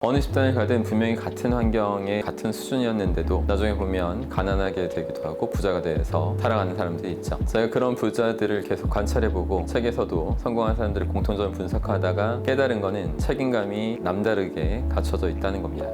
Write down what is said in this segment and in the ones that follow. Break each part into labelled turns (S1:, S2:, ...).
S1: 어느 집단을 가든 분명히 같은 환경에 같은 수준이었는데도 나중에 보면 가난하게 되기도 하고 부자가 돼서 살아가는 사람들이 있죠. 제가 그런 부자들을 계속 관찰해보고 책에서도 성공한 사람들의 공통점을 분석하다가 깨달은 거는 책임감이 남다르게 갖춰져 있다는 겁니다.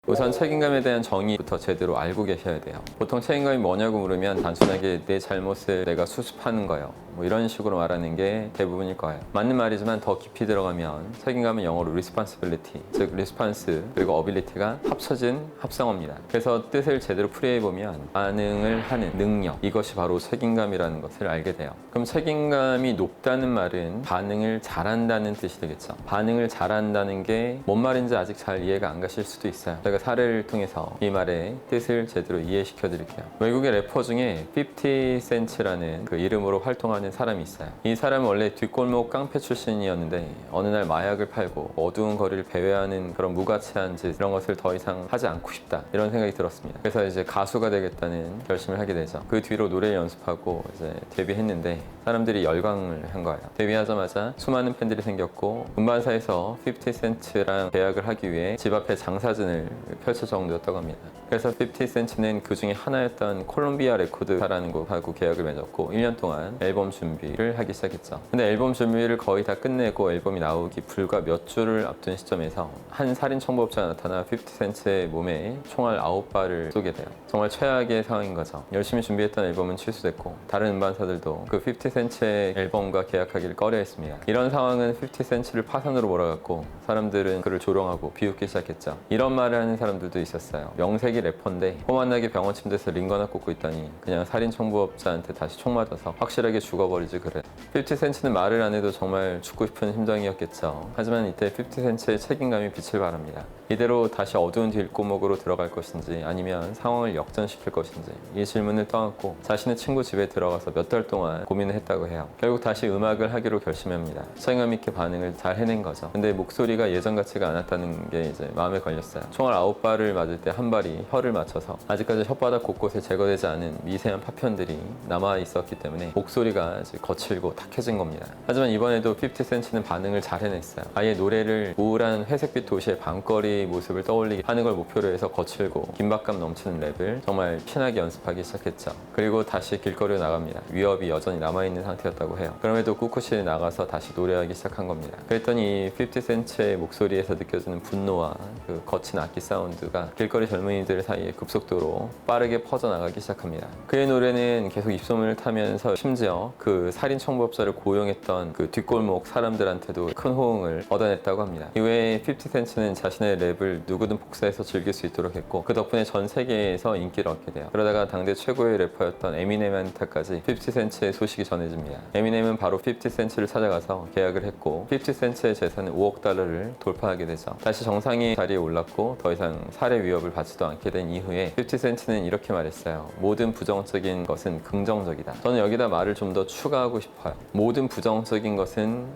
S1: 우선 책임감에 대한 정의부터 제대로 알고 계셔야 돼요. 보통 책임감이 뭐냐고 물으면 단순하게 내 잘못을 내가 수습하는 거예요. 뭐 이런 식으로 말하는 게 대부분일 거예요. 맞는 말이지만 더 깊이 들어가면 책임감은 영어로 responsibility, 즉 response 그리고 ability가 합쳐진 합성어입니다. 그래서 뜻을 제대로 풀이해보면 반응을 하는 능력, 이것이 바로 책임감이라는 것을 알게 돼요. 그럼 책임감이 높다는 말은 반응을 잘한다는 뜻이 되겠죠. 반응을 잘한다는 게 뭔 말인지 아직 잘 이해가 안 가실 수도 있어요. 제가 사례를 통해서 이 말의 뜻을 제대로 이해시켜 드릴게요. 외국의 래퍼 중에 50 센츠라는 그 이름으로 활동하는 사람이 있어요. 이 사람은 원래 뒷골목 깡패 출신이었는데 어느 날 마약을 팔고 어두운 거리를 배회하는 그런 무가치한 짓, 이런 것을 더 이상 하지 않고 싶다, 이런 생각이 들었습니다. 그래서 이제 가수가 되겠다는 결심을 하게 되죠. 그 뒤로 노래 연습하고 이제 데뷔했는데 사람들이 열광을 한 거예요. 데뷔하자마자 수많은 팬들이 생겼고 음반사에서 50 센츠랑 계약을 하기 위해 집 앞에 장사진을 펼칠 정도였다고 합니다. 그래서 50 센츠는 그 중에 하나였던 콜롬비아 레코드사라는 곳하고 계약을 맺었고 1년 동안 앨범 준비를 하기 시작했죠. 근데 앨범 준비를 거의 다 끝내고 앨범이 나오기 불과 몇 주를 앞둔 시점에서 한 살인 청부업자가 나타나 50 센츠의 몸에 총알 9발을 쏘게 돼요. 정말 최악의 상황인 거죠. 열심히 준비했던 앨범은 취소됐고 다른 음반사들도 그 50 센츠의 앨범과 계약하기를 꺼려했습니다. 이런 상황은 50 센츠를 파산으로 몰아갔고 사람들은 그를 조롱하고 비웃기 시작했죠. 이런 말을 하는 사람들도 있었어요. 명색이 래퍼인데 험한나게 병원 침대에서 링거나 꽂고 있다니 그냥 살인 청부업자한테 다시 총 맞아서 확실하게 죽어버리지 그래. 50 센츠는 말을 안 해도 정말 죽고 싶은 심정이었겠죠. 하지만 이때 50 센츠의 책임감이 빛을 발합니다. 이대로 다시 어두운 뒷골목으로 들어갈 것인지 아니면 상황을 역전시킬 것인지 이 질문을 떠안고 자신의 친구 집에 들어가서 몇 달 동안 고민을 했다고 해요. 결국 다시 음악을 하기로 결심합니다. 책임감 있게 반응을 잘 해낸 거죠. 근데 목소리가 예전 같지가 않았다는 게 이제 마음에 걸렸어요. 총알 9발을 맞을 때 한 발이 혀를 맞춰서 아직까지 혓바닥 곳곳에 제거되지 않은 미세한 파편들이 남아 있었기 때문에 목소리가 이제 거칠고 탁해진 겁니다. 하지만 이번에도 50 센츠는 반응을 잘 해냈어요. 아예 노래를 우울한 회색빛 도시의 밤거리 모습을 떠올리게 하는 걸 목표로 해서 거칠고 긴박감 넘치는 랩을 정말 피나게 연습하기 시작했죠. 그리고 다시 길거리로 나갑니다. 위협이 여전히 남아있는 상태였다고 해요. 그럼에도 꿋꿋이 나가서 다시 노래하기 시작한 겁니다. 그랬더니 50 센츠의 목소리에서 느껴지는 분노와 그 거친 악기 사운드가 길거리 젊은이들 사이에 급속도로 빠르게 퍼져나가기 시작합니다. 그의 노래는 계속 입소문을 타면서 심지어 그 살인 청부업자를 고용했던 그 뒷골목 사람들한테도 큰 호응을 얻어냈다고 합니다. 이외에 50 센츠는 자신의 랩을 누구든 복사해서 즐길 수 있도록 했고 그 덕분에 전 세계에서 인기를 얻게 돼요. 그러다가 당대 최고의 래퍼였던 에미넴한테까지 50 센츠의 소식이 전해집니다. 에미넴은 바로 50 센츠를 찾아가서 계약을 했고 50 센츠의 재산은 5억 달러를 돌파하게 되죠. 다시 정상의 자리에 올랐고 더 이상 살해 위협을 받지도 않게 된 이후에 50 센츠는 이렇게 말했어요. 모든 부정적인 것은 긍정적이다. 저는 여기다 말을 좀 더 추가하고 싶어요. 모든 부정적인 것은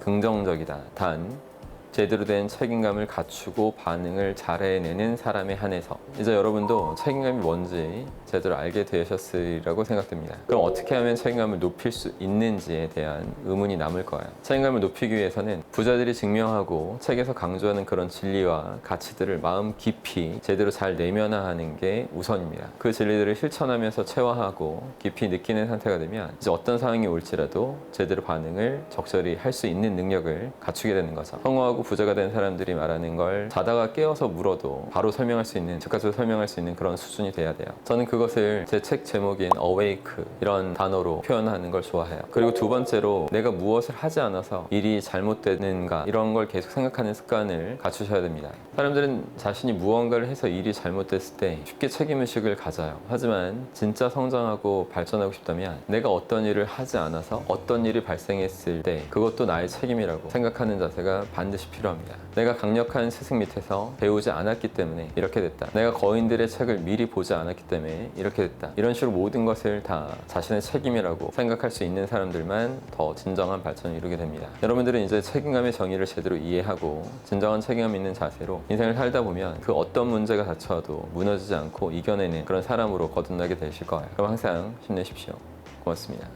S1: 긍정적이다. 단 제대로 된 책임감을 갖추고 반응을 잘 해내는 사람에 한해서. 이제 여러분도 책임감이 뭔지 제대로 알게 되셨으리라고 생각됩니다. 그럼 어떻게 하면 책임감을 높일 수 있는지에 대한 의문이 남을 거예요. 책임감을 높이기 위해서는 부자들이 증명하고 책에서 강조하는 그런 진리와 가치들을 마음 깊이 제대로 잘 내면화하는 게 우선입니다. 그 진리들을 실천하면서 체화하고 깊이 느끼는 상태가 되면 이제 어떤 상황이 올지라도 제대로 반응을 적절히 할 수 있는 능력을 갖추게 되는 거죠. 성공하고 부자가 된 사람들이 말하는 걸 자다가 깨어서 물어도 바로 설명할 수 있는, 즉각적으로 설명할 수 있는 그런 수준이 돼야 돼요. 저는 그것을 제 책 제목인 Awake 이런 단어로 표현하는 걸 좋아해요. 그리고 두 번째로 내가 무엇을 하지 않아서 일이 잘못되는가 이런 걸 계속 생각하는 습관을 갖추셔야 됩니다. 사람들은 자신이 무언가를 해서 일이 잘못됐을 때 쉽게 책임의식을 가져요. 하지만 진짜 성장하고 발전하고 싶다면 내가 어떤 일을 하지 않아서 어떤 일이 발생했을 때 그것도 나의 책임이라고 생각하는 자세가 반드시 필요합니다. 내가 강력한 스승 밑에서 배우지 않았기 때문에 이렇게 됐다. 내가 거인들의 책을 미리 보지 않았기 때문에 이렇게 됐다. 이런 식으로 모든 것을 다 자신의 책임이라고 생각할 수 있는 사람들만 더 진정한 발전을 이루게 됩니다. 여러분들은 이제 책임감의 정의를 제대로 이해하고 진정한 책임감 있는 자세로 인생을 살다 보면 그 어떤 문제가 닥쳐도 무너지지 않고 이겨내는 그런 사람으로 거듭나게 되실 거예요. 그럼 항상 힘내십시오. 고맙습니다.